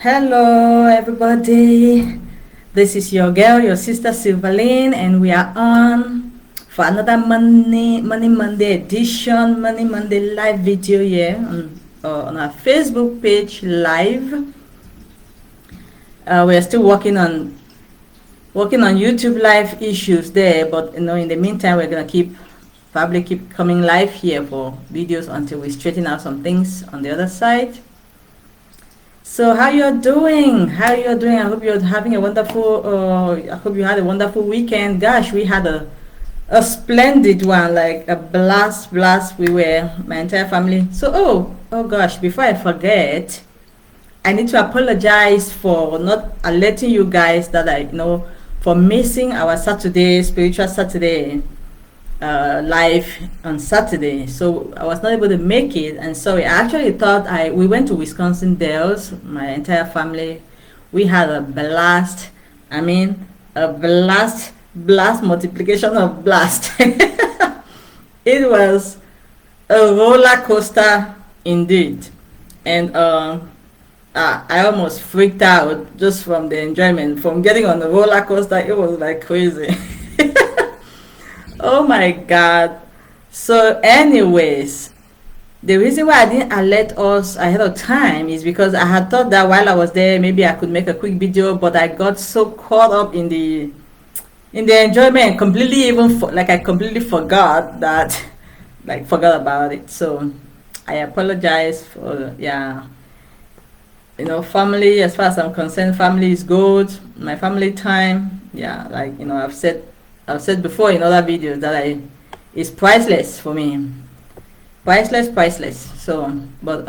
Hello, everybody. This is your girl, your sister Silverlane, and we are on for another Money Monday edition, Money Monday live video here on our Facebook page live. We are still working on YouTube live issues there, but in the meantime, we're gonna probably keep coming live here for videos until we straighten out some things on the other side. So how you're doing? I hope you're having a wonderful. I hope you had a wonderful weekend. Gosh, we had a splendid one, like a blast. We were my entire family. So oh gosh, before I forget, I need to apologize for not alerting you guys that for missing our Saturday spiritual Saturday live on Saturday. So I was not able to make it, and so I actually thought we went to Wisconsin Dells, my entire family. We had a blast. I mean, a blast multiplication of blast. It was a roller coaster indeed, and I almost freaked out just from the enjoyment from getting on the roller coaster. It was like crazy. Oh my God. So anyways, the reason why I didn't alert us ahead of time is because I had thought that while I was there, maybe I could make a quick video, but I got so caught up in the enjoyment, I completely forgot forgot about it. So I apologize for, yeah. Family, as far as I'm concerned, family is good. My family time, yeah, I've said before in other videos that it's priceless for me. Priceless. So, but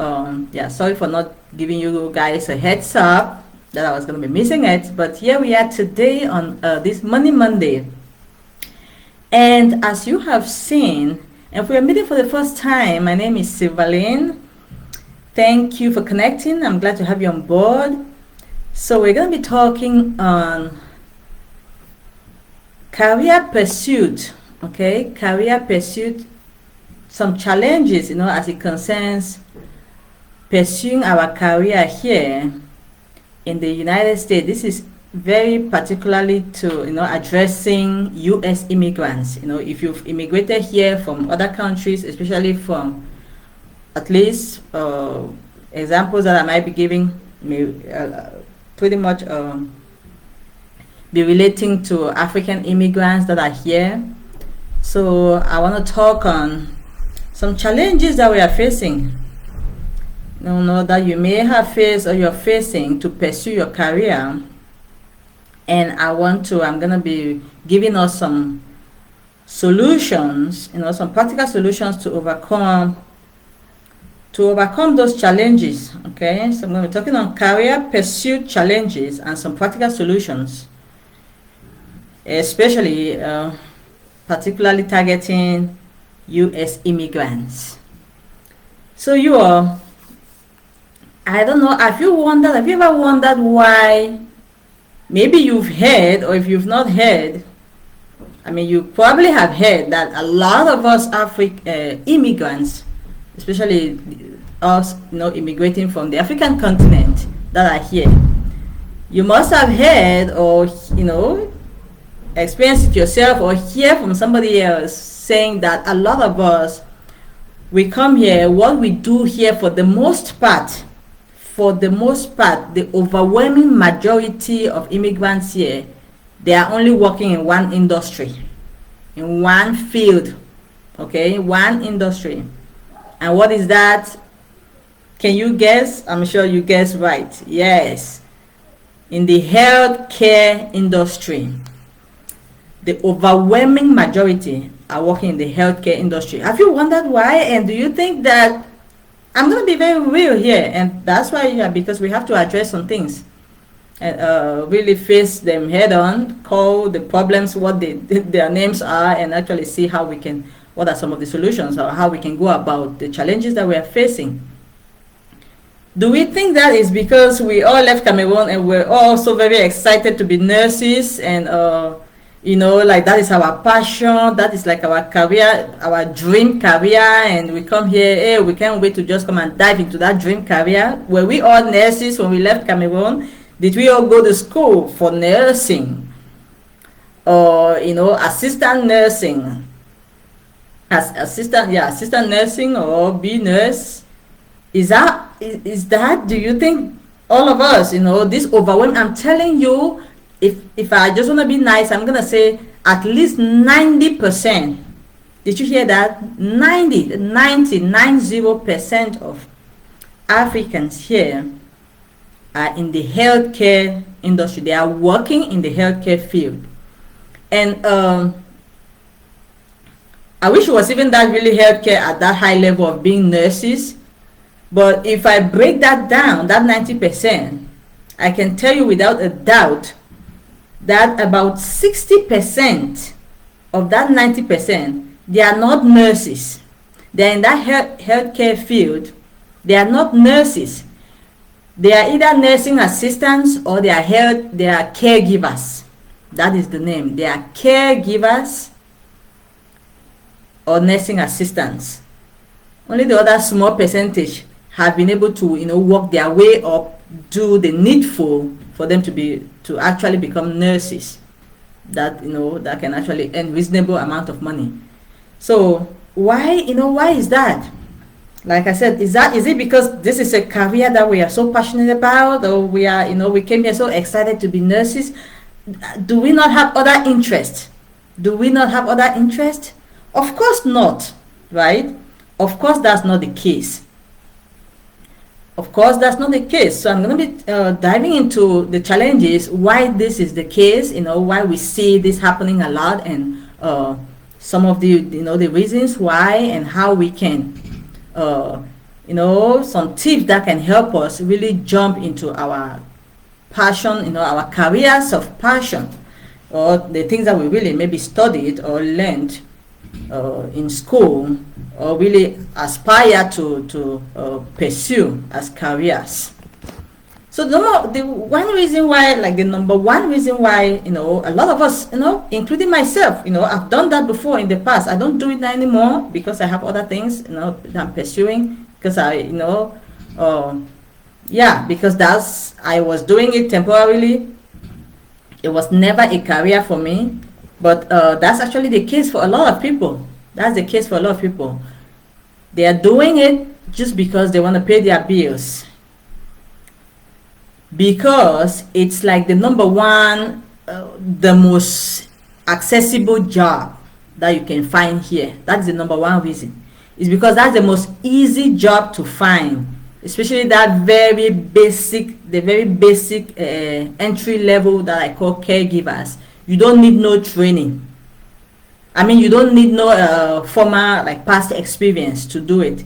yeah, sorry for not giving you guys a heads up that I was gonna be missing it. But here we are today on this Money Monday, and as you have seen, and if we are meeting for the first time, my name is Silverlane. Thank you for connecting. I'm glad to have you on board. So we're gonna be talking on career pursuit, okay? Career pursuit, some challenges, as it concerns pursuing our career here in the United States. This is very particularly to, addressing US immigrants. If you've immigrated here from other countries, especially from at least examples that I might be giving, pretty much be relating to African immigrants that are here. So I want to talk on some challenges that we are facing, that you may have faced or you're facing to pursue your career. And I'm going to be giving us some solutions, some practical solutions to overcome those challenges. Okay, so I'm going to be talking on career pursuit challenges and some practical solutions, especially particularly targeting US immigrants. So I don't know, have you ever wondered why? Maybe you've heard, or if you've not heard, you probably have heard that a lot of us immigrants, especially us, immigrating from the African continent that are here, you must have heard or experience it yourself or hear from somebody else saying that a lot of us, we come here, what we do here for the most part, the overwhelming majority of immigrants here, they are only working in one industry, in one field, okay, one industry. And what is that? Can you guess? I'm sure you guess right. Yes, in the healthcare industry. The overwhelming majority are working in the healthcare industry. Have you wondered why? And do you think that I'm going to be very real here? And that's why, because we have to address some things and really face them head on, call the problems what their names are, and actually see what are some of the solutions or how we can go about the challenges that we are facing. Do we think that is because we all left Cameroon and we're all so very excited to be nurses and like that is our passion, that is like our career, our dream career, and we come here, hey, we can't wait to just come and dive into that dream career. Were we all nurses when we left Cameroon? Did we all go to school for nursing? Or, assistant nursing? Assistant nursing or be nurse? Is that, do you think all of us, this overwhelming, I'm telling you, if I just want to be nice, I'm going to say at least 90%. Did you hear that? 90% of Africans here are in the healthcare industry. They are working in the healthcare field. And I wish it was even that really healthcare at that high level of being nurses. But if I break that down, that 90%, I can tell you without a doubt that about 60% of that 90%, they are not nurses. They are in that healthcare field. They are not nurses. They are either nursing assistants or they are caregivers. That is the name. They are caregivers or nursing assistants. Only the other small percentage have been able to, work their way up, do the needful for them to actually become nurses that that can actually earn reasonable amount of money. So why is that? Like I said, is it because this is a career that we are so passionate about, or we are we came here so excited to be nurses? Do we not have other interests? Of course not, right? Of course that's not the case. So I'm going to be diving into the challenges, why this is the case, why we see this happening a lot, and some of the the reasons why, and how we can some tips that can help us really jump into our passion, our careers of passion, or the things that we really maybe studied or learned in school, or really aspire to pursue as careers. So the number one reason why a lot of us, including myself, I've done that before in the past. I don't do it anymore because I have other things, that I'm pursuing, because because I was doing it temporarily. It was never a career for me, but that's actually the case for a lot of people. They are doing it just because they want to pay their bills, because it's like the number one, the most accessible job that you can find here. That's the number one reason. It's because that's the most easy job to find, especially that very basic entry level that I call caregivers. You don't need no training. You don't need no former past experience to do it.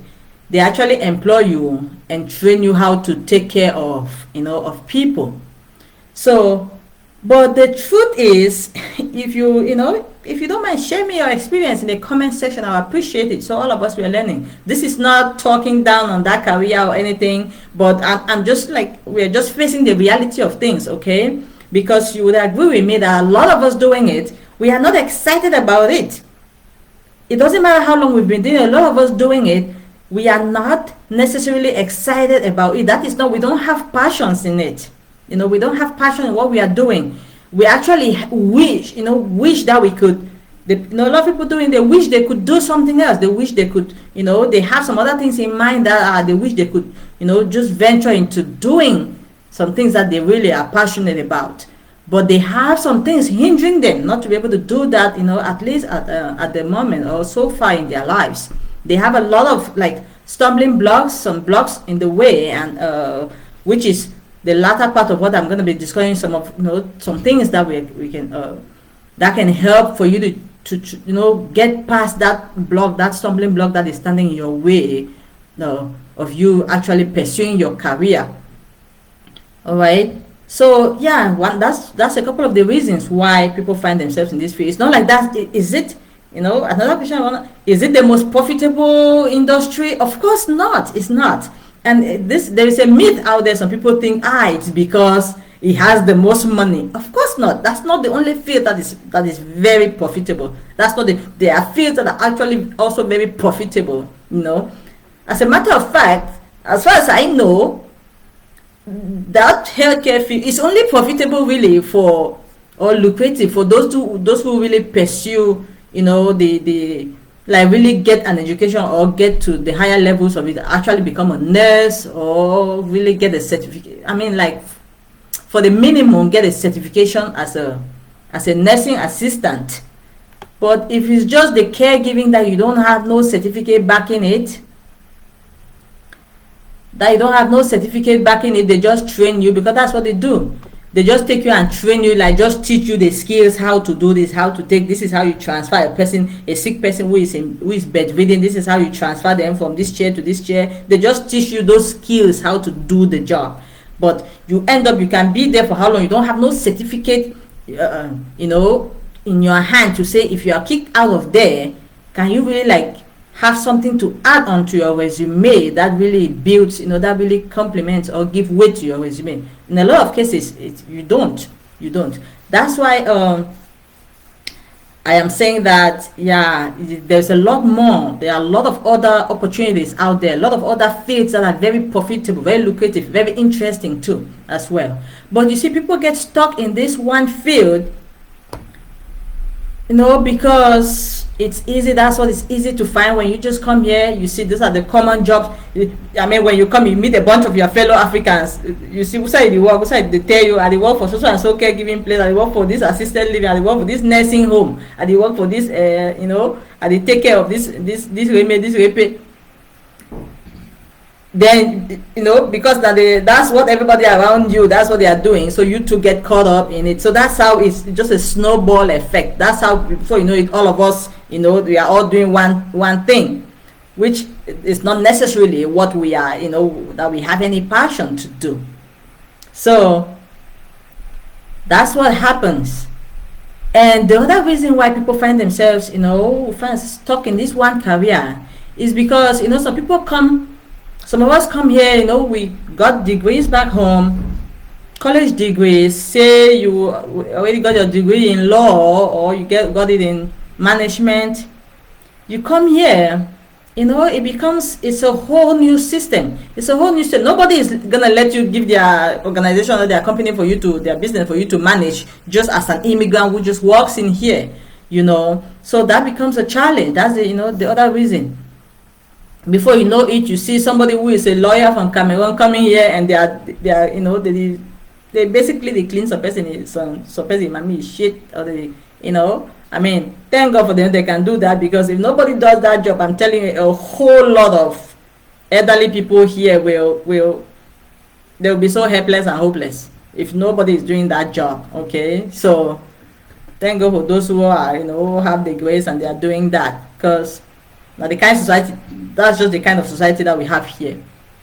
They actually employ you and train you how to take care of of people. So, but the truth is, if you don't mind, share me your experience in the comment section. I appreciate it. So all of us, we are learning. This is not talking down on that career or anything, but I'm just we're just facing the reality of things, okay? Because you would agree with me that a lot of us doing it, we are not excited about it. It doesn't matter how long we've been doing it. A lot of us doing it, we are not necessarily excited about it. That is not, we don't have passions in it. We don't have passion in what we are doing. We actually wish that we could. A lot of people doing, they wish they could do something else. They wish they could, they have some other things in mind that they wish they could, just venture into doing some things that they really are passionate about. But they have some things hindering them not to be able to do that, at least at the moment or so far in their lives. They have a lot of stumbling blocks, some blocks in the way, and which is the latter part of what I'm going to be discussing. Some of some things that we can that can help for you to get past that block, that stumbling block that is standing in your way of you actually pursuing your career. All right. So yeah, that's a couple of the reasons why people find themselves in this field. It's not like that. Is it? Another question. Is it the most profitable industry? Of course not. It's not. And there is a myth out there. Some people think, it's because it has the most money. Of course not. That's not the only field that is very profitable. That's not there are fields that are actually also very profitable. As a matter of fact, as far as I know, that healthcare field is only profitable really for, or lucrative for those who really pursue, the like really get an education or get to the higher levels of it, actually become a nurse or really get a certificate. I mean, like, for the minimum, get a certification as a nursing assistant. But if it's just the caregiving that you don't have no certificate backing it, they just train you, because that's what they do. They just take you and train you, like just teach you the skills, how to do this, how to take this is how you transfer a sick person who is bedridden. This is how you transfer them from this chair to this chair. They just teach you those skills, how to do the job. But you end up, you can be there for how long? You don't have no certificate, in your hand to say, if you are kicked out of there, can you really like have something to add on to your resume that really builds, that really complements or give weight to your resume? In a lot of cases, you don't. That's why I am saying that, there's a lot more. There are a lot of other opportunities out there, a lot of other fields that are very profitable, very lucrative, very interesting too as well. But you see, people get stuck in this one field, because it's easy. That's what is easy to find. When you just come here, you see these are the common jobs. I mean, when you come, you meet a bunch of your fellow Africans. You see, which side they work, which side they tell you, I work for social and so caregiving place, I work for this assisted living, I work for this nursing home, I work for this, I take care of this repair. Then because that's what everybody around you, that's what they are doing, so you too get caught up in it. So that's how it's just a snowball effect. That's how, before you know it, all of us, we are all doing one thing, which is not necessarily what we are, that we have any passion to do. So that's what happens. And the other reason why people find themselves, stuck in this one career is because, some of us come here, we got degrees back home, college degrees. Say you already got your degree in law, or you got it in management. You come here, it's a whole new system. Nobody is gonna let you give their organization or their company their business for you to manage just as an immigrant who just walks in here, So that becomes a challenge. That's the other reason. Before you know it, you see somebody who is a lawyer from Cameroon coming here, and they are they basically clean some person, mommy shit, or I mean, thank God for them, they can do that, because if nobody does that job, I'm telling you, a whole lot of elderly people here they'll be so helpless and hopeless if nobody is doing that job. Okay, so thank God for those who are who have the grace and they are doing that, because now the kind of society, that's just the kind of society that we have here.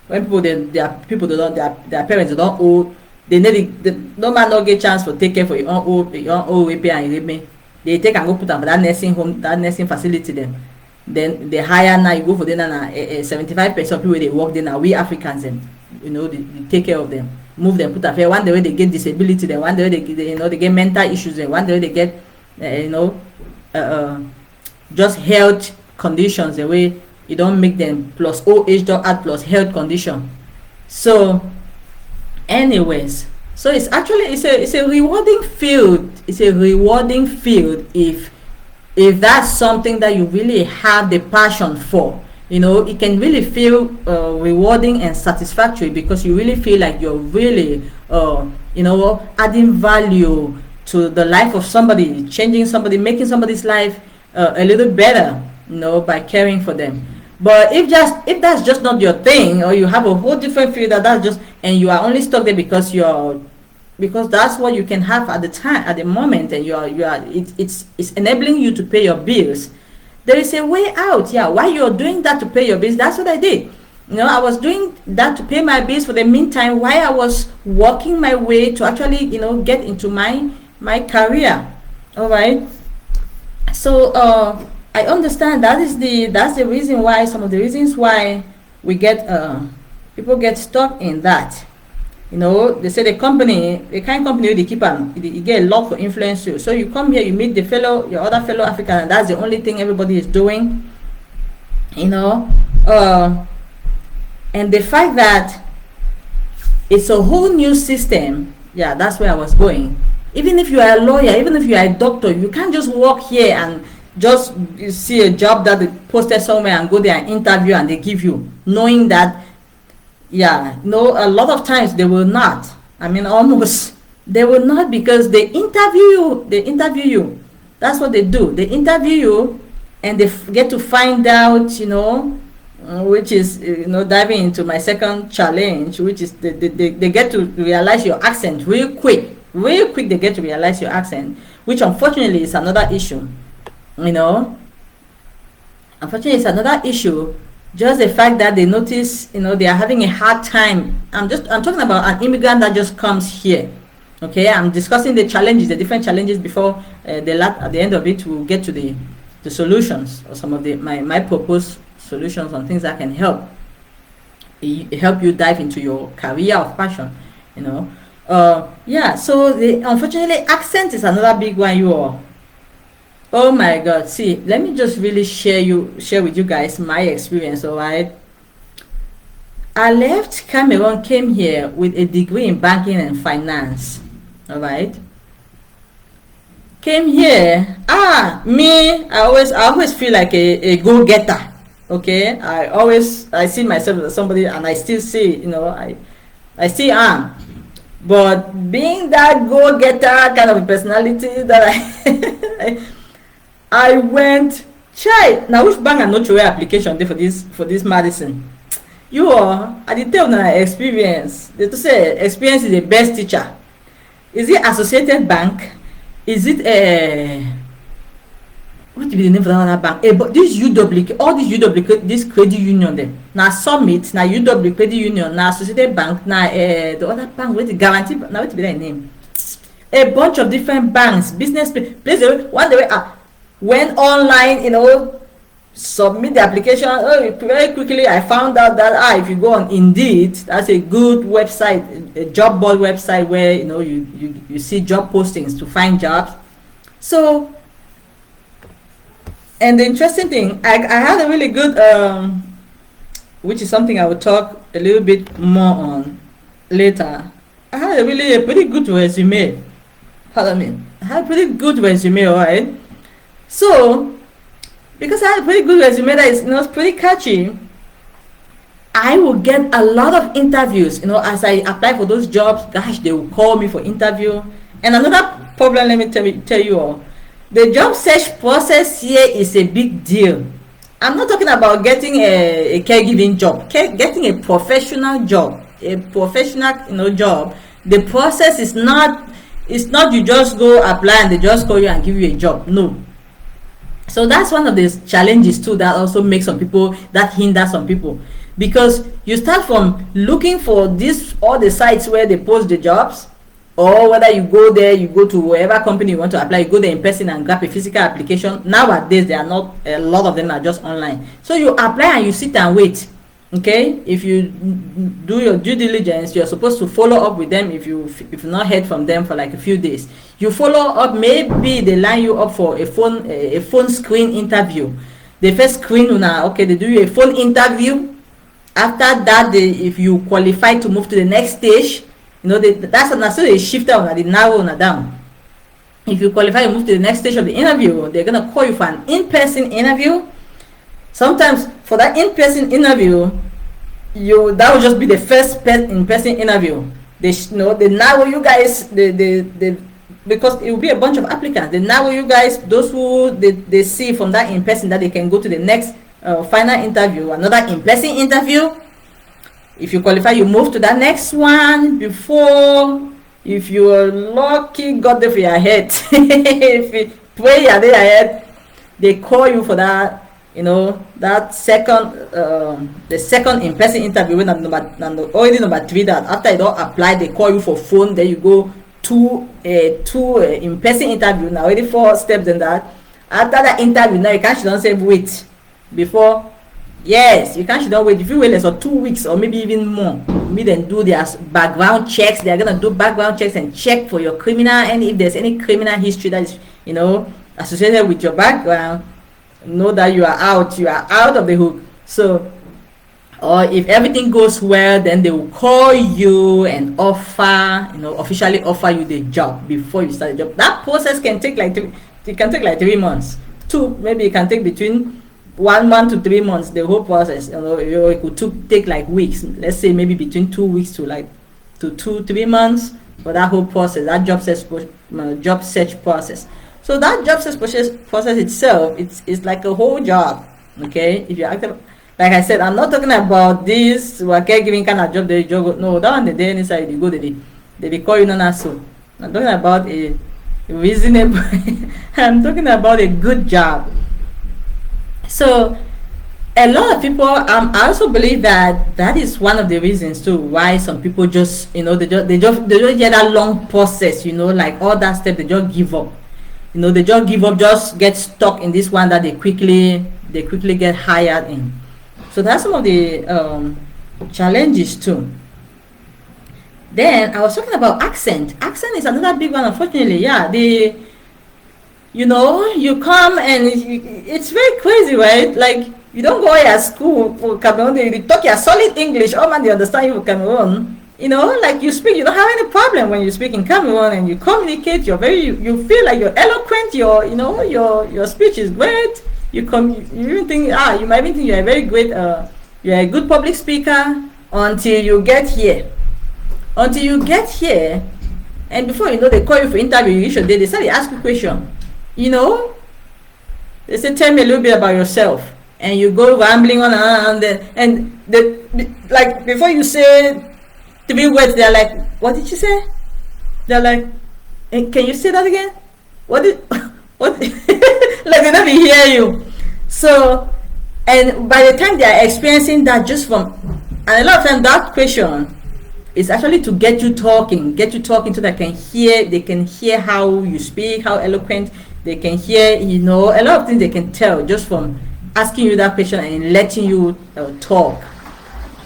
When their parents don't owe, no man not get chance for take care for your own repair and repair. They take and go put them for that nursing home, that nursing facility then they hire. Now you go for them, and 75% of people they work there now, we Africans, and they take care of them, move them, put them here. One day they get disability, then one day they get mental issues, and one day they get just health conditions, the way you don't make them plus old age, don't add plus health condition. So anyways, so it's a rewarding field. It's a rewarding field if that's something that you really have the passion for. It can really feel rewarding and satisfactory, because you really feel like you're really adding value to the life of somebody, changing somebody, making somebody's life a little better, by caring for them. But if that's just not your thing, or you have a whole different field and you are only stuck there because that's what you can have at the moment, and it's enabling you to pay your bills, there is a way out. While you're doing that to pay your bills, that's what I did. I was doing that to pay my bills for the meantime, while I was working my way to actually get into my career. All right. So I understand that's the reason why, some of the reasons why we get people get stuck in that. You know, they say the kind company they keep on, you get a lot for influence you. So you come here, you meet your other fellow African, and that's the only thing everybody is doing. You know, and the fact that it's a whole new system. Yeah, that's where I was going. Even if you are a lawyer, even if you are a doctor, you can't just walk here and just see a job that they posted somewhere and go there and interview and they give you, knowing that, yeah, no, a lot of times they will not. I mean, almost they will not, because they interview you. That's what they do. They interview you, and they get to find out, you know, which is, you know, diving into my second challenge, which is they get to realize your accent real quick. They get to realize your accent, which unfortunately is another issue. You know, unfortunately it's another issue. Just the fact that they notice, you know, they are having a hard time. I'm talking about an immigrant that just comes here. Okay, I'm discussing the challenges, the different challenges before at the end of it we'll get to the solutions, or some of my proposed solutions on things that can help you dive into your career of passion. You know, yeah. So unfortunately, accent is another big one. You all. Oh my God! See, let me just really share with you guys my experience. All right. I left Cameroon, came here with a degree in banking and finance. All right. Came here. I always feel like a go-getter. Okay. I see myself as somebody, and I still see, you know, I still am. But being that go-getter kind of a personality that I went, now which bank and not your application there for this medicine? You are at the tell my experience. They to say experience is the best teacher. Is it Associated Bank? Is it what be the name of that bank? But this UW, all these UW, this credit union them. Now Summit, now UW credit union, now Associated Bank, now the other bank with the guarantee. Now what be their name? A bunch of different banks, business places. One day went online, you know, submit the application. Very quickly I found out that if you go on Indeed, that's a good website, a job board website where, you know, you see job postings to find jobs. So, and the interesting thing, I had a really good which is something I will talk a little bit more on later. I had a pretty good resume. Pardon me. I had a pretty good resume, alright. So, because I had a pretty good resume that is, you know, pretty catchy, I will get a lot of interviews. You know, as I apply for those jobs, gosh, they will call me for interview. And another problem, let me tell you all, the job search process here is a big deal. I'm not talking about getting a caregiving job, getting a professional job, job. The process is not, you just go apply and they just call you and give you a job. No. So that's one of the challenges too that also makes that hinder some people, because you start from looking for all the sites where they post the jobs, or whether you go there, you go to wherever company you want to apply, you go there in person and grab a physical application. Nowadays, a lot of them are just online. So you apply and you sit and wait. Okay, if you do your due diligence, you're supposed to follow up with them. If you've not heard from them for like a few days, you follow up. Maybe they line you up for a phone screen interview. They first screen you now. Okay, they do you a phone interview. After that, if you qualify to move to the next stage, you know, that's still a shifter on the narrow on down. If you qualify, you move to the next stage of the interview. They're gonna call you for an in-person interview. Sometimes for that in-person interview, that will just be the first in-person interview. They narrow you guys. Because it will be a bunch of applicants. They narrow you guys. Those who they see from that in-person, that they can go to the next final interview, another in-person interview. If you qualify, you move to that next one. Before, if you are lucky, God there for your head. If you pray your day ahead, they call you for that. You know, that the second in-person interview, when already number 3, that after you don't apply, they call you for phone. Then you go to a in-person interview. Now already 4 steps in that. After that interview, now you can't don't say wait before Yes, you can't should not wait. If you wait less or 2 weeks or maybe even more, me then do their background checks. They are gonna do background checks and check for your criminal, and if there's any criminal history that is, associated with your background, know that you are out. You are out of the hook. So, or if everything goes well, then they will call you and offer, officially offer you the job before you start the job. That process can take like it can take like 3 months. Maybe it can take between 1 month to 3 months, the whole process. It could take like weeks. Let's say maybe between 2 weeks to 2-3 months for that whole process, that job search process. So that job search process itself, it's like a whole job. Okay, if you're active, like I said, I'm not talking about this caregiving kind of job. No, that one the day inside you go, they call you non so. I'm talking about a reasonable. I'm talking about a good job. So a lot of people, I also believe that is one of the reasons too why some people just, they don't get that long process, like all that step, they just give up. They just give up, just get stuck in this one that they quickly get hired in. So that's some of the challenges too. Then I was talking about accent. Accent is another big one, unfortunately. Yeah, you come and it's very crazy, right? Like, you don't go at school for Cameroon, they talk your solid English, oh man, they understand you for Cameroon. Like you speak, you don't have any problem when you speak in Cameroon and you communicate, you feel like you're eloquent, your speech is great. You even think, you might even think you're a very great, you're a good public speaker until you get here. Until you get here, and before you know, they call you for interview, they start to ask you a question. They say, tell me a little bit about yourself, and you go rambling on and like before you say 3 words, they're like, what did you say? They're like, can you say that again? What like they don't even hear you. So, and by the time they are experiencing that, and a lot of times that question is actually to get you talking so they can hear how you speak, how eloquent. They can hear, a lot of things they can tell just from asking you that question and letting you talk.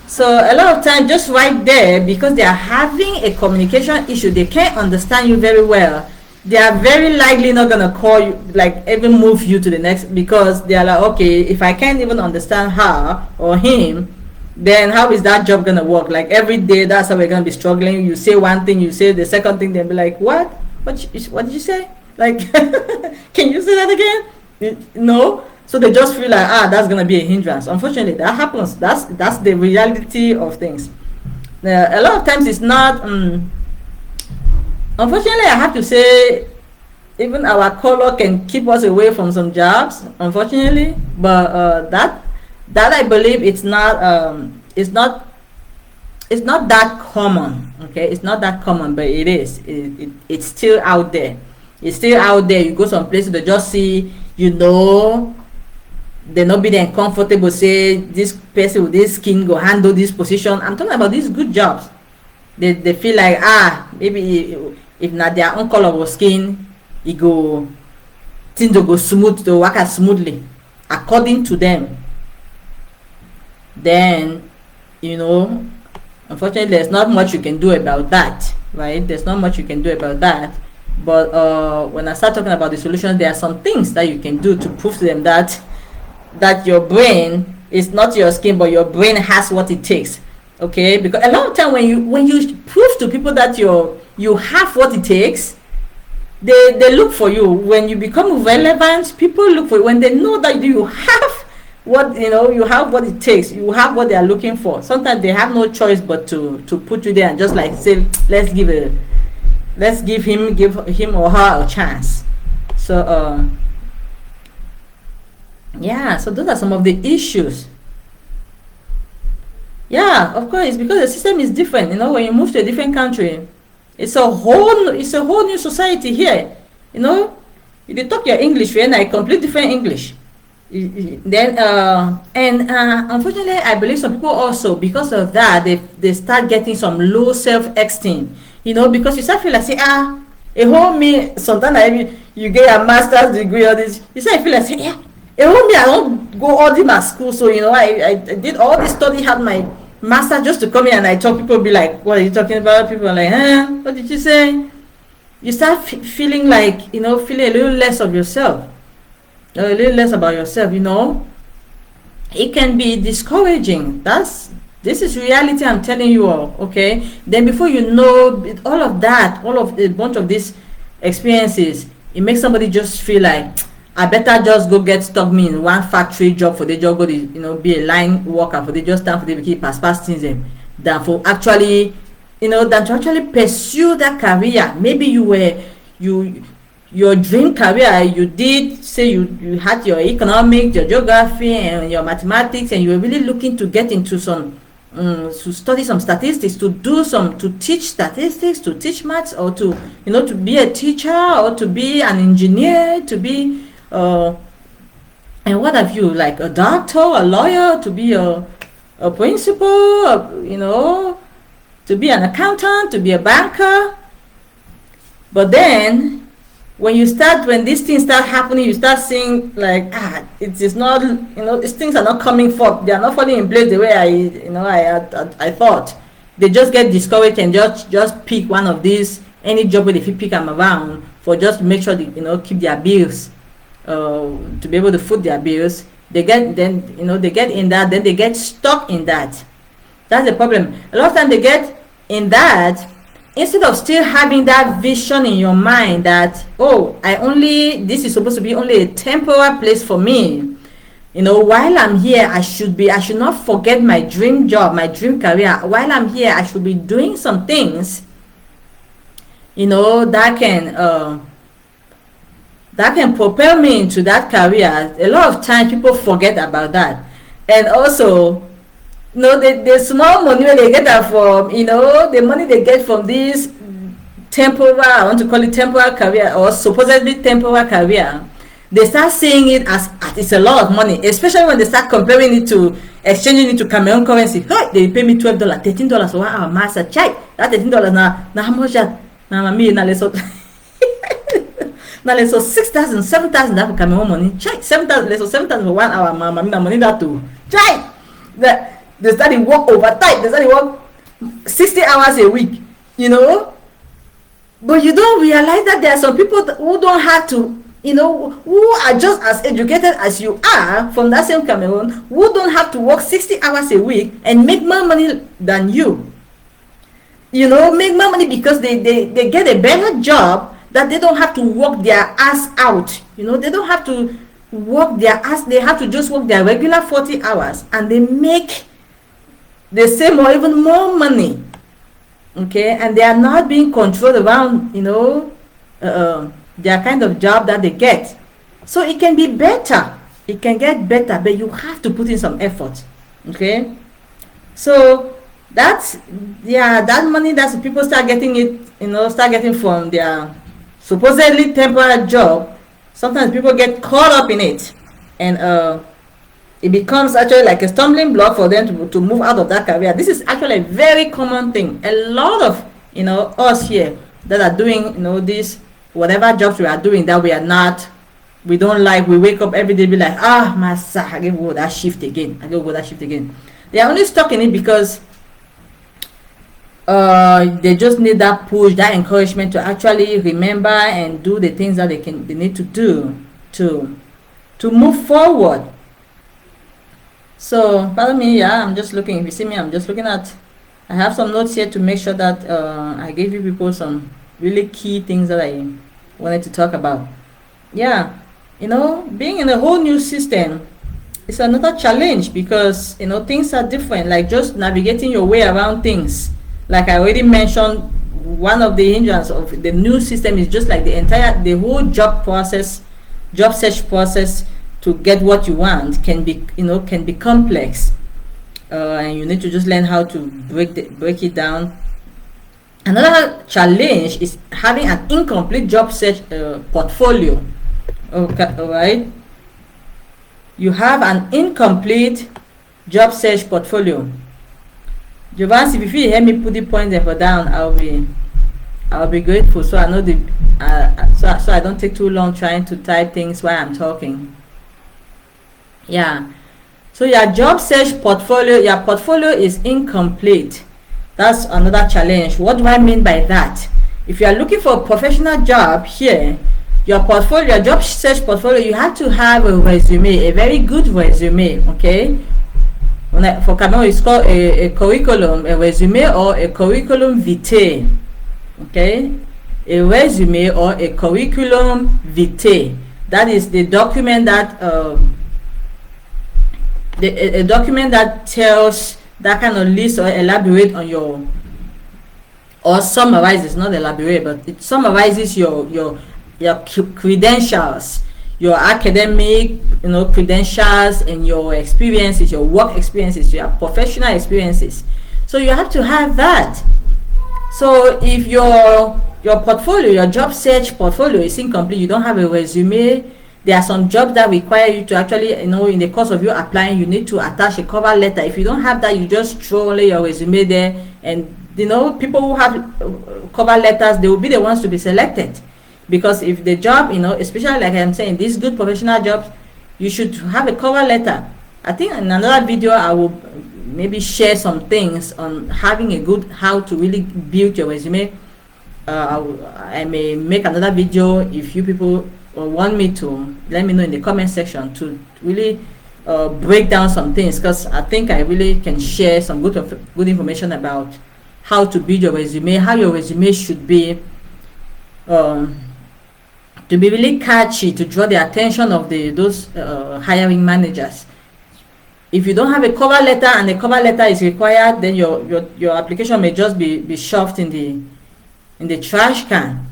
So a lot of time, just right there, because they are having a communication issue, they can't understand you very well. They are very likely not gonna call you, like even move you to the next, because they are like, okay, if I can't even understand her or him, then how is that job gonna work? Like every day, that's how we're gonna be struggling. You say one thing, you say the second thing, they'll be like, what did you say? Like, can you say that again? No. So they just feel like, that's gonna be a hindrance. Unfortunately, that happens. That's the reality of things. A lot of times it's not. Unfortunately, I have to say, even our color can keep us away from some jobs. Unfortunately, but that I believe it's not that common. Okay, it's not that common, but it is. It's still out there. It's still out there. You go some places, they just see, they not be then comfortable, say this person with this skin go handle this position. I'm talking about these good jobs. They feel like, maybe if not their own color of skin, things will go smooth, to work as smoothly according to them. Then, unfortunately, there's not much you can do about that, right? There's not much you can do about that. But when I start talking about the solution, there are some things that you can do to prove to them that your brain is not your skin, but your brain has what it takes. Okay, because a lot of time when you prove to people that you have what it takes, they look for you. When you become relevant, people look for you. When they know that you have you have what it takes, you have what they are looking for. Sometimes they have no choice but to put you there and just like say, let's give him or her a chance. So yeah, so those are some of the issues. Yeah, of course, it's because the system is different. When you move to a different country, it's a whole new society here. You talk your English, and a complete different English. Then unfortunately, I believe some people also, because of that, they start getting some low self-esteem. Because you start feel like say, a whole me, sometimes you get a master's degree or this, you start feel like say, Even me, I don't go all the my school, so I did all this study, had my master just to come in and I talk. People be like, "What are you talking about?" People are like, "Huh? What did you say?" You start feeling like feeling a little less of yourself, a little less about yourself. It can be discouraging. This is reality. I'm telling you all. Okay. Then before you know all of that, all of a bunch of these experiences, it makes somebody just feel like, I better just go get stuck me in one factory job for the job, go to be a line worker for the just stand for the keep pass things them, than for actually than to actually pursue that career. Maybe your dream career, you did say you had your economics, your geography, and your mathematics, and you were really looking to get into some to study some statistics, to teach statistics, to teach maths, or to to be a teacher, or to be an engineer, to be and what have you, like a doctor, a lawyer, to be a principal, to be an accountant, to be a banker. But then when these things start happening, you start seeing like, it is not, these things are not coming forth. They are not falling in place the way I thought. They just get discouraged and just pick one of these, any job where they pick them around for just to make sure they keep their bills, to be able to foot their bills. They get in that, then they get stuck in that. That's the problem. A lot of times they get in that, instead of still having that vision in your mind that, this is supposed to be only a temporary place for me. While I'm here, I should not forget my dream job, my dream career. While I'm here, I should be doing some things, that can propel me into that career. A lot of times people forget about that. And also, the small money they get that from, the money they get from this temporary, I want to call it temporary career, or supposedly temporary career, they start seeing it as it's a lot of money, especially when they start comparing it to exchanging it to Cameroon currency. Hey, they pay me $12, $13 for 1 hour master. Check that $13 now how much that now me now let's so now let's so 6,000, 7,000 that for Cameroon money. Check 7,000, let's so 7,000 for 1 hour, mama money that too. Check that. They started work overtime. They started work 60 hours a week, But you don't realize that there are some people who don't have to, who are just as educated as you are from that same Cameroon, who don't have to work 60 hours a week and make more money than you. Make more money because they get a better job, that they don't have to work their ass out. They don't have to work their ass. They have to just work their regular 40 hours and they make the same or even more money, okay, and they are not being controlled around their kind of job that they get. So it can be better, it can get better, but you have to put in some effort, okay. So that money that people start getting it, from their supposedly temporary job. Sometimes people get caught up in it, and it becomes actually like a stumbling block for them to move out of that career. This is actually a very common thing. A lot of us here that are doing this, whatever jobs we are doing that we don't like, we wake up every day be like, master, I can go that shift again. They are only stuck in it because they just need that push, that encouragement to actually remember and do the things that they need to do to move forward. So pardon me, I'm just looking. If you see me, I'm just looking at, I have some notes here to make sure that I gave you people some really key things that I wanted to talk about. Being in a whole new system is another challenge, because things are different, like just navigating your way around things. Like I already mentioned, one of the hindrances of the new system is just like the whole job search process to get what you want can be complex, and you need to just learn how to break it down. Another challenge is having an incomplete job search portfolio. Okay, all right. You have an incomplete job search portfolio. Giovanni, if you hear me put the point there for down, I'll be grateful. So I know so I don't take too long trying to type things while I'm talking. Yeah. So your job search portfolio, your portfolio is incomplete. That's another challenge. What do I mean by that? If you are looking for a professional job here, your portfolio, your job search portfolio, you have to have a resume, a very good resume, okay? For Cameroon, it's called a curriculum, a resume or a curriculum vitae, okay? A resume or a curriculum vitae. That is the document that a document that tells, that kind of list or elaborate on your, or summarizes, not elaborate, but it summarizes your credentials, your academic, credentials, and your experiences, your work experiences, your professional experiences. So you have to have that. So if your portfolio, your job search portfolio is incomplete, you don't have a resume, there are some jobs that require you to actually, in the course of you applying, you need to attach a cover letter. If you don't have that, you just throw only your resume there, and people who have cover letters, they will be the ones to be selected. Because if the job, especially like I'm saying, these good professional jobs, you should have a cover letter. I think in another video I will maybe share some things on having a good, how to really build your resume. I may make another video. If you people want me to, let me know in the comment section to really break down some things, because I think I really can share some good information about how to build your resume, how your resume should be to be really catchy, to draw the attention of those hiring managers. If you don't have a cover letter and the cover letter is required, then your application may just be shoved in the trash can,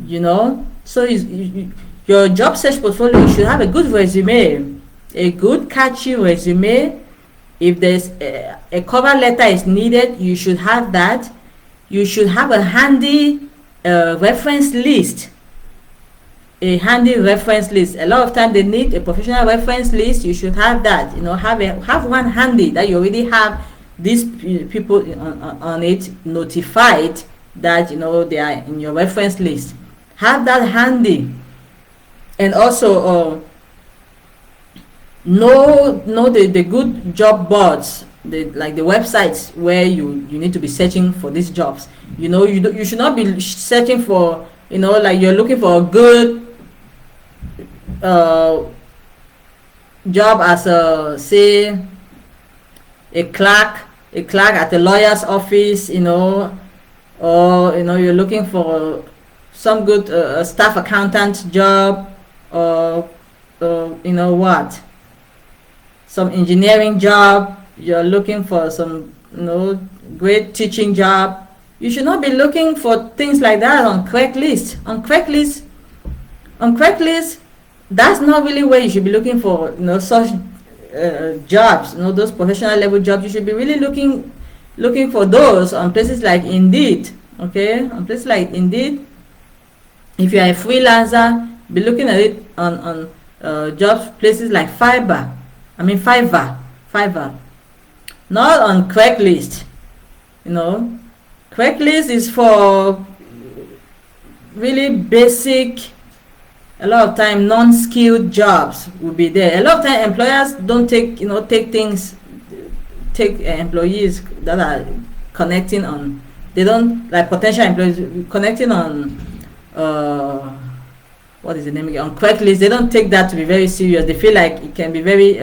So your job search portfolio, you should have a good resume, a good catchy resume. If there's a cover letter is needed, you should have that. You should have a handy reference list. A handy reference list. A lot of time they need a professional reference list. You should have that. Have one handy that you already have these people on it notified that they are in your reference list. Have that handy. And also know the good job boards, like the websites where you need to be searching for these jobs. You should not be searching for, like you're looking for a good job as say a clerk at a lawyer's office, or you're looking for some good staff accountant job, or some engineering job. You're looking for some great teaching job. You should not be looking for things like that on Craigslist. On Craigslist, that's not really where you should be looking for such jobs, those professional level jobs. You should be really looking for those on places like Indeed. Okay, on places like Indeed. If you are a freelancer, be looking at it on jobs places like Fiverr, not on Craigslist. Craigslist is for really basic, a lot of time non-skilled jobs will be there. A lot of time employers don't take employees that are connecting on, they don't, like potential employees connecting on what is the name again, on Craigslist. They don't take that to be very serious. They feel like it can be very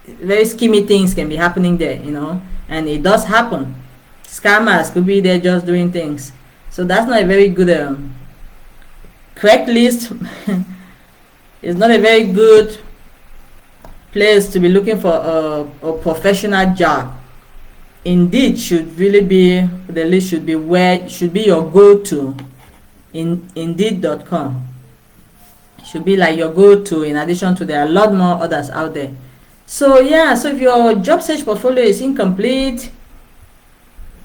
schemy things can be happening there, and it does happen. Scammers could be there just doing things. So that's not a very good Craigslist is not a very good place to be looking for a professional job. Indeed should really be, the list should be where should be your go-to. Indeed.com should be like your go-to, in addition to there are a lot more others out there. So yeah, so if your job search portfolio is incomplete,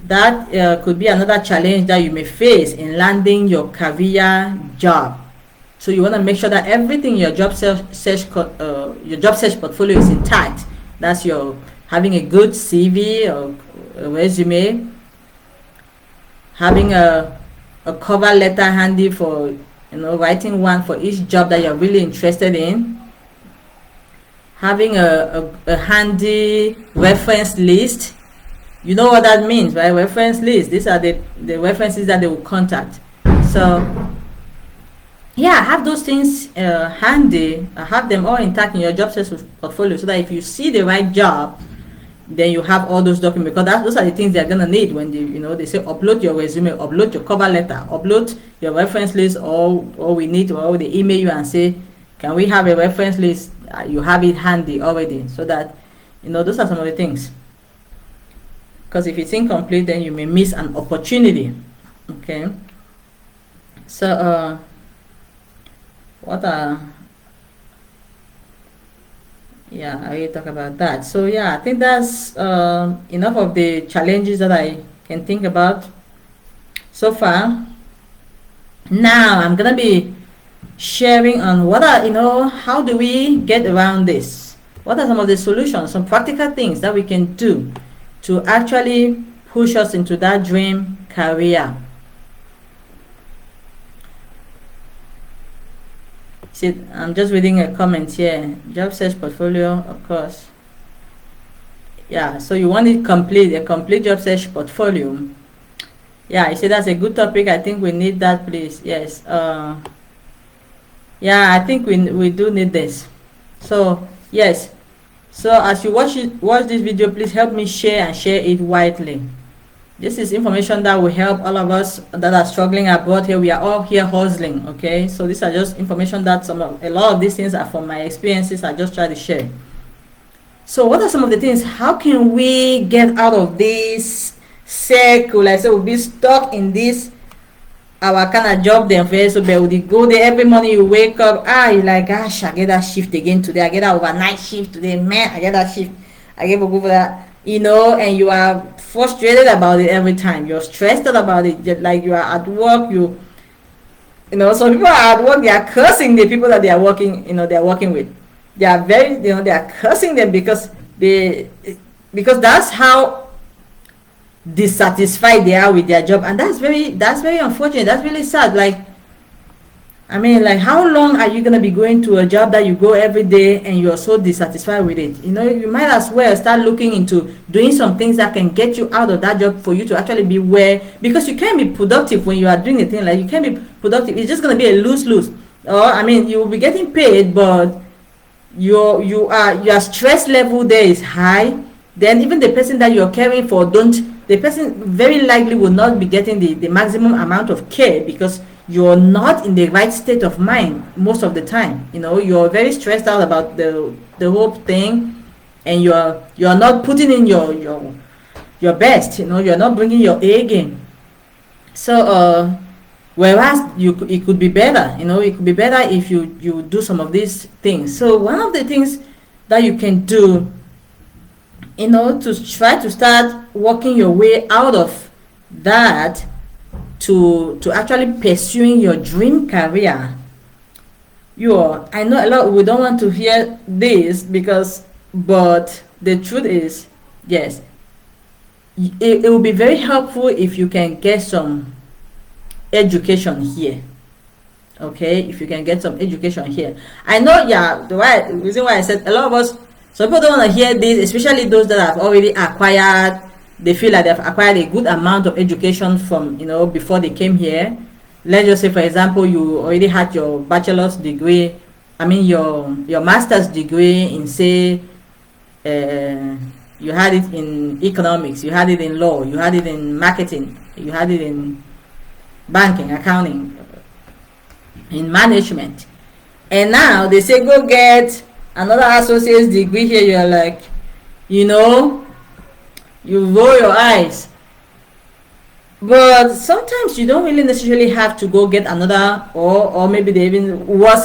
that could be another challenge that you may face in landing your career job. So you want to make sure that everything in your job search portfolio is intact. That's your having a good CV or a resume, having a cover letter handy for writing one for each job that you're really interested in, having a handy reference list. You know what that means, right? Reference list. These are the references that they will contact. So yeah, have those things handy. Have them all intact in your job search portfolio, so that if you see the right job, then you have all those documents, because those are the things they're gonna need when they say upload your resume, upload your cover letter, upload your reference list. All we need, or they email you and say, can we have a reference list? You have it handy already, so that those are some of the things. Because if it's incomplete, then you may miss an opportunity. Okay. So I already talk about that. So yeah, I think that's enough of the challenges that I can think about so far. Now I'm gonna be sharing on what are how do we get around this? What are some of the solutions, some practical things that we can do to actually push us into that dream career? See, I'm just reading a comment here. Job search portfolio, of course. Yeah, so you want it complete, a complete job search portfolio. Yeah, you see, that's a good topic. I think we need that, please. Yes. Yeah, I think we do need this. So yes. So as you watch this video, please help me share and share it widely. This is information that will help all of us that are struggling abroad here. We are all here hustling, okay? So these are just information that a lot of these things are from my experiences. I just try to share. So what are some of the things? How can we get out of this circle? Like, so we'll be stuck in this our kind of job then first. So but we go there every morning, you wake up, you're like, gosh, I get that shift again today. I get that overnight shift today, man. I get that shift. I get to go for that. And you are frustrated about it every time. You're stressed out about it. Just like you are at work, some people are at work, they are cursing the people that they are working, they are working with. They are they are cursing them because that's how dissatisfied they are with their job, and that's very unfortunate. That's really sad. Like how long are you gonna be going to a job that you go every day and you're so dissatisfied with it? You might as well start looking into doing some things that can get you out of that job for you to actually be because you can't be productive when you are doing a thing like you can't be productive. It's just gonna be a lose-lose. Or you will be getting paid, but your stress level there is high. Then even the person that you're caring for the person very likely will not be getting the maximum amount of care, because you're not in the right state of mind most of the time. You're very stressed out about the whole thing, and you're not putting in your best. You're not bringing your A game. So whereas it could be better. It could be better if you do some of these things. So one of the things that you can do, to try to start working your way out of that, to actually pursuing your dream career. I know a lot, we don't want to hear this, but the truth is, yes, it will be very helpful if you can get some education here. Okay, if you can get some education here. I know, the reason why I said a lot of us, some people don't want to hear this, especially those that have already acquired. They feel like they've acquired a good amount of education from, before they came here. Let's just say, for example, you already had your bachelor's degree, your master's degree in, say, you had it in economics, you had it in law, you had it in marketing, you had it in banking, accounting, in management. And now they say, go get another associate's degree here. You're like, you roll your eyes. But sometimes you don't really necessarily have to go get another, or maybe they even worse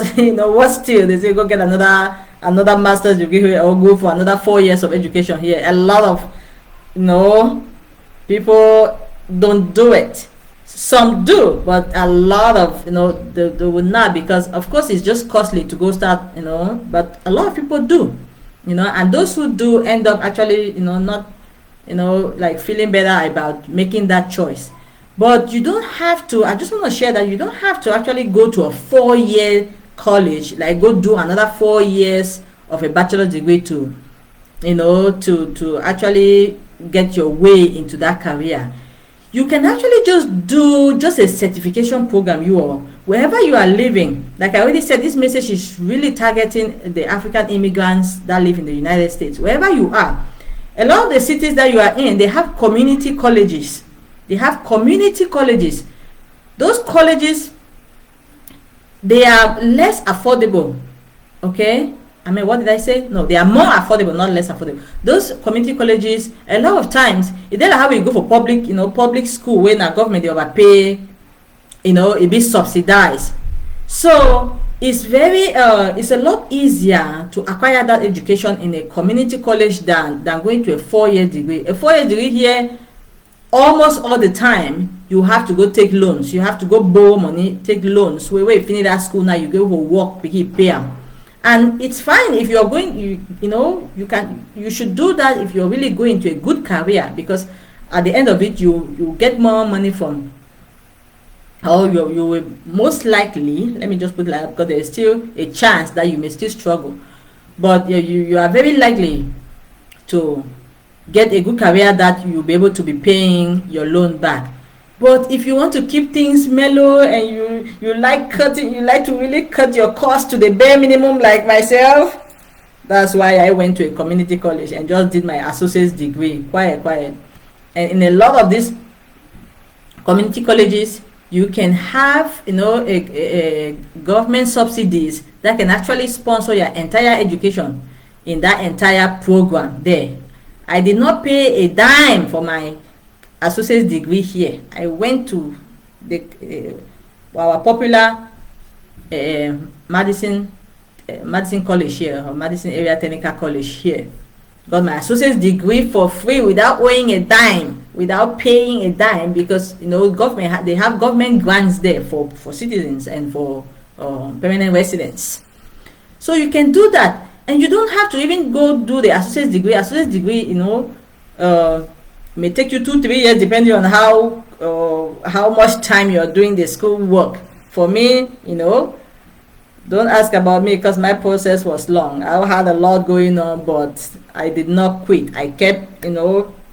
still, they say go get another master's degree here, or go for another 4 years of education here. A lot of people don't do it. Some do, but a lot of they will not, because of course it's just costly to go start, but a lot of people do, and those who do end up actually not like feeling better about making that choice. But you don't have to, I just want to share that you don't have to actually go to a 4-year college, like go do another 4 years of a bachelor's degree to, to actually get your way into that career. You can actually just do just a certification program, wherever you are living. Like I already said, this message is really targeting the African immigrants that live in the United States. Wherever you are, a lot of the cities that you are in, they have community colleges. Those colleges, they are less affordable. Okay, I mean, what did I say? No, they are more affordable, not less affordable. Those community colleges, a lot of times, it's not like how we go for public school when our government they overpay, it be subsidized. So it's it's a lot easier to acquire that education in a community college than going to a 4-year degree. A 4-year degree here, almost all the time, you have to go take loans. You have to go borrow money, take loans. Where you finish that school now, you go for work, pay them. And it's fine if you're going, you should do that if you're really going to a good career, because at the end of it, you get more money from, or you will most likely, let me just put it like that, because there's still a chance that you may still struggle, but you are very likely to get a good career that you'll be able to be paying your loan back. But if you want to keep things mellow and you like to really cut your costs to the bare minimum, like myself, that's why I went to a community college and just did my associate's degree, quiet. And in a lot of these community colleges, you can have, a government subsidies that can actually sponsor your entire education in that entire program there. I did not pay a dime for my associate's degree here. I went to our popular Madison College here, or Madison Area Technical College here. Got my associate's degree for free without owing a dime, without paying a dime, because government they have government grants there for citizens and for permanent residents. So you can do that, and you don't have to even go do the associate's degree. Associate's degree, may take you 2-3 years depending on how much time you are doing the school work. For me, don't ask about me, because my process was long. I had a lot going on, but I did not quit. I kept, I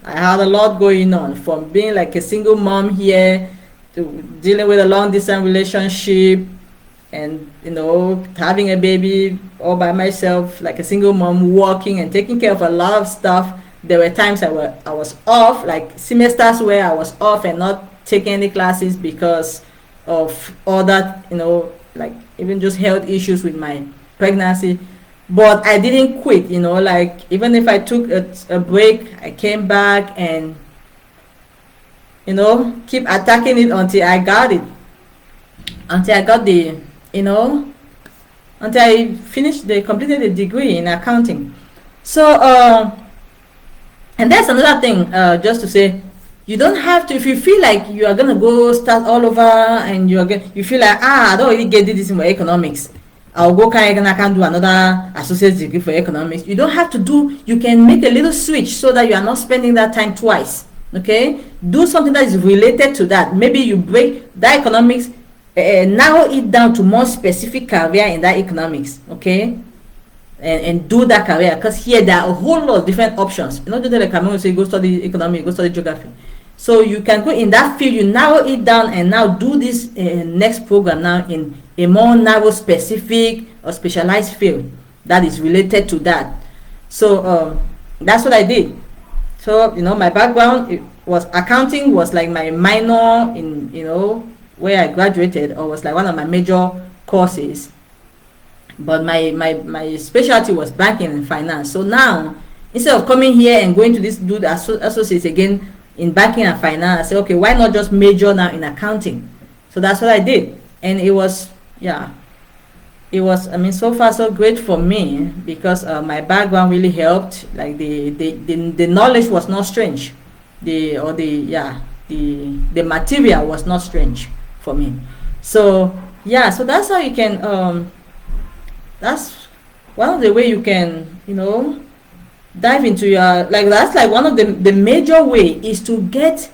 had a lot going on, from being like a single mom here to dealing with a long distance relationship, and having a baby all by myself, like a single mom, working and taking care of a lot of stuff. There were times I was off, like semesters where I was off and not taking any classes because of all that, like even just health issues with my pregnancy. But I didn't quit, like even if I took a break, I came back and, keep attacking it until I got it. Until I got the, until I completed the degree in accounting. So, and that's another thing, just to say, you don't have to, if you feel like you are gonna go start all over and you feel like, I don't really get this in my economics, I'll go I can do another associate's degree for economics. You don't have to you can make a little switch so that you are not spending that time twice. Okay, do something that is related to that. Maybe you break that economics, narrow it down to more specific career in that economics. Okay, and do that career, because here there are a whole lot of different options. Not just like Cameroon say go study economics, go study geography. So you can go in that field, you narrow it down, and now do this next program now in a more narrow, specific or specialized field that is related to that. So that's what I did. So my background was accounting, was like my minor in where I graduated, or was like one of my major courses. But my specialty was banking and finance. So now, instead of coming here and going to do the associates again in banking and finance, I said, okay, why not just major now in accounting? So that's what I did. And it was, so far so great for me, because my background really helped. Like the knowledge was not strange. The material was not strange for me. So so that's how you can that's one of the way you can dive into your, like that's like one of the major way is to get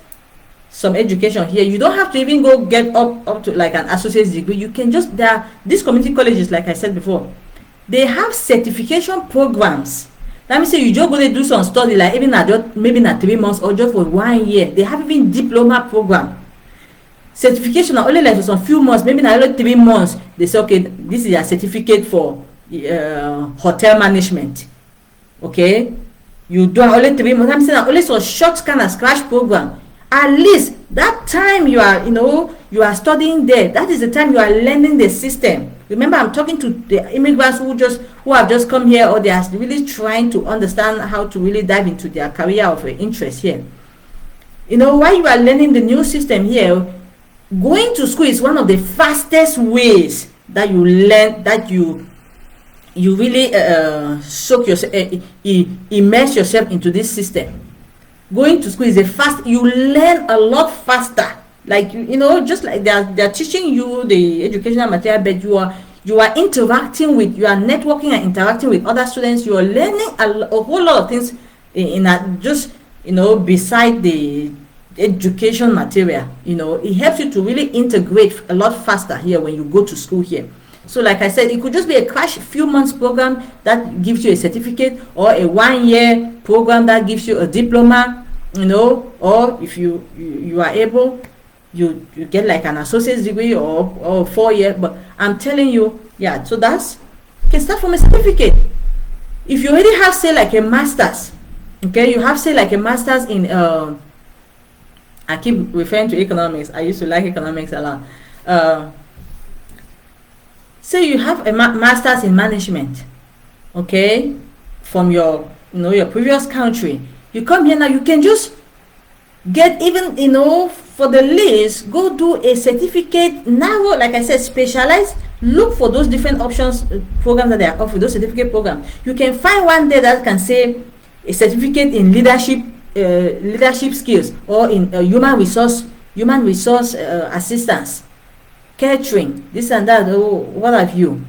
some education here. You don't have to even go get up to like an associate's degree. You can just, these community colleges, like I said before, They have certification programs. Let me say you just go to do some study, like even at just maybe not 3 months or just for 1 year. They have even diploma program. Certification are only like for some few months, maybe not only 3 months. They say, okay, this is a certificate for hotel management. Okay, you do only 3 months. I'm saying only so short kind of scratch program. At least that time you are, you are studying there. That is the time you are learning the system. Remember, I'm talking to the immigrants who have just come here, or they are really trying to understand how to really dive into their career of interest here. While you are learning the new system here, going to school is one of the fastest ways that you learn, that you really soak yourself, immerse yourself into this system. Going to school is you learn a lot faster. Like just like they are teaching you the educational material, but you are interacting with, you are networking and interacting with other students. You are learning a whole lot of things beside the education material. It helps you to really integrate a lot faster here when you go to school here. So like I said, it could just be a few months program that gives you a certificate, or a 1 year program that gives you a diploma, or if you are able, you get like an associate's degree or 4 years. But I'm telling you, yeah, so you can start from a certificate. If you already have, say, like a master's, okay, you have, say, like a master's in I keep referring to economics. I used to like economics a lot. Say you have a master's in management, okay, from your your previous country. You come here now, you can just get, even for the least, go do a certificate. Now, like I said, specialize, look for those different options, programs that they are offering, those certificate programs. You can find one there that can say a certificate in leadership skills, or in human resource assistance, catering, this and that, what have you.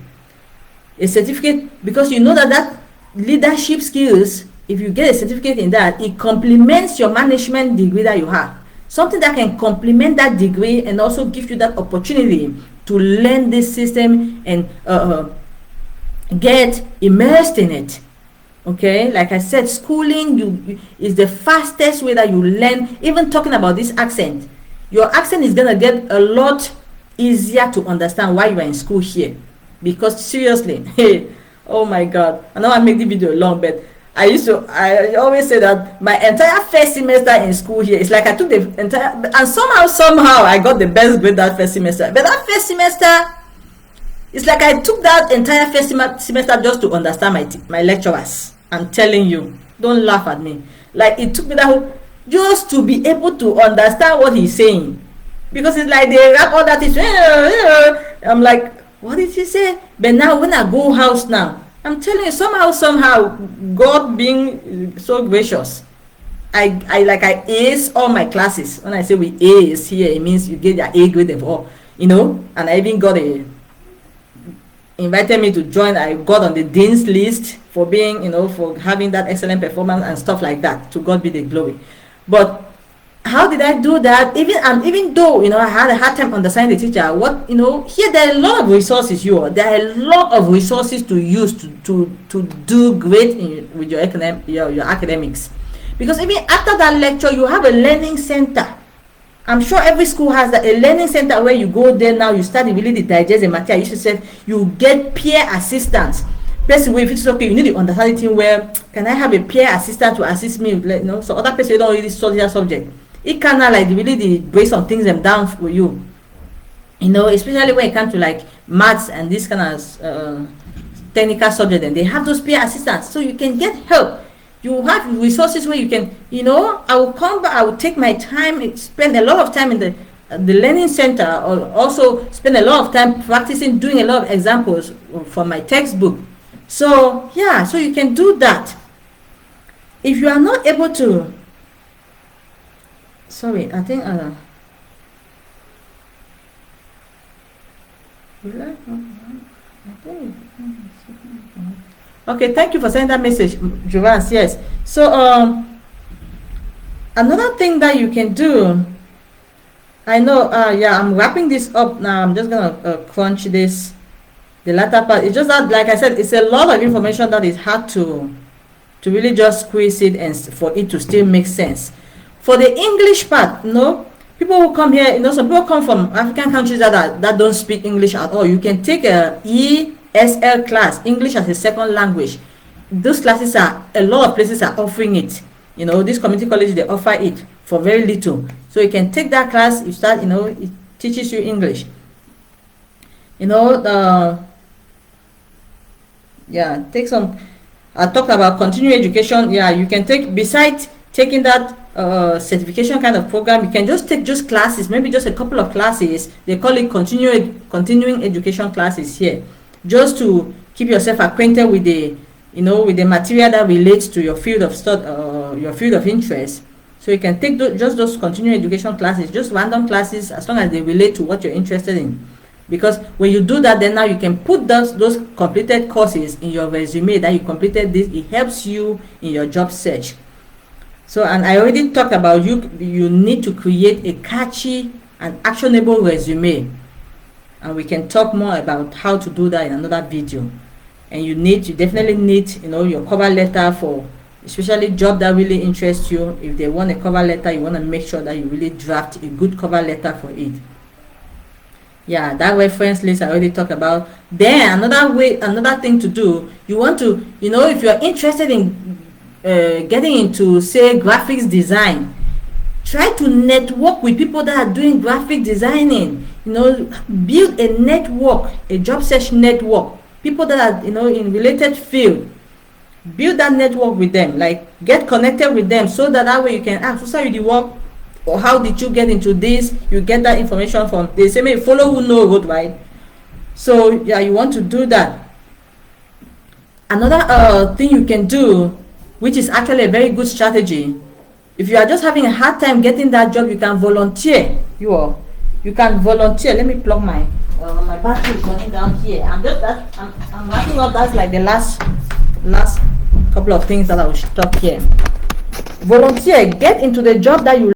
A certificate, because you know that leadership skills, if you get a certificate in that, it complements your management degree that you have. Something that can complement that degree and also give you that opportunity to learn this system and get immersed in it. Okay, like I said, schooling is the fastest way that you learn. Even talking about this accent, your accent is gonna get a lot easier to understand while you are in school here. Because seriously, hey, oh my God, I know I make the video long, but I always say that my entire first semester in school here, it's like I took the entire, and somehow I got the best grade that first semester. But that first semester, it's like I took that entire first semester just to understand my lecturers. I'm telling you, don't laugh at me. Like, it took me that whole, just to be able to understand what he's saying. Because it's like they rap all that. I'm like, what did he say? But now when I go house now, I'm telling you, somehow, God being so gracious, I ace all my classes. When I say we ace here, it means you get your A grade and all, and I even got invited me to join. I got on the dean's list for being, for having that excellent performance and stuff like that. To God be the glory. But how did I do that? Even though I had a hard time understanding the teacher, here there are a lot of resources. There are a lot of resources to use to do great with your academics. Because even after that lecture, you have a learning center. I'm sure every school has a learning center where you go there now. You study really to digest the material. You should say you get peer assistance. Basically, if it's okay, you need to understand it well. Can I have a peer assistant to assist me? So other person don't really study that subject. It kind of like really break some things them down for you. Especially when it comes to like maths and this kind of technical subject, and they have those peer assistants, so you can get help. You have resources where you can, I will come back, I will take my time, spend a lot of time in the learning center, or also spend a lot of time practicing, doing a lot of examples from my textbook. So yeah, so you can do that. If you are not able to, sorry, I think okay, thank you for sending that message, Jovans. Yes. So another thing that you can do, I know, yeah, I'm wrapping this up now. I'm just gonna crunch this The latter part, it's just that, like I said, it's a lot of information that is hard to really just squeeze it and for it to still make sense. For the English part, people who come here, some people come from African countries that don't speak English at all. You can take a ESL class, English as a second language. Those classes a lot of places are offering it. This community college, they offer it for very little. So you can take that class, you start, it teaches you English. Take some, I talked about continuing education. You can take, besides taking that certification kind of program, you can just take just classes, maybe just a couple of classes. They call it continuing education classes here, just to keep yourself acquainted with the with the material that relates to your field of study, your field of interest. So you can take just those continuing education classes, just random classes, as long as they relate to what you're interested in. Because when you do that, then now you can put those completed courses in your resume that you completed this. It helps you in your job search. So, and I already talked about you need to create a catchy and actionable resume. And we can talk more about how to do that in another video. And you definitely need, your cover letter for especially job that really interests you. If they want a cover letter, you want to make sure that you really draft a good cover letter for it. That reference list I already talked about. Then another thing to do, you want to, if you're interested in getting into, say, graphics design, try to network with people that are doing graphic designing. Build a network, a job search network, people that are in related field. Build that network with them, like get connected with them, so that way you can ask, who you the work, or how did you get into this? You get that information from, they say, maybe follow who know road, right? So you want to do that. Another thing you can do, which is actually a very good strategy, if you are just having a hard time getting that job, you can volunteer. You can volunteer. Let me plug my battery is running down here. I'm wrapping up. That's like the last couple of things that I will stop here. Volunteer. Get into the job that you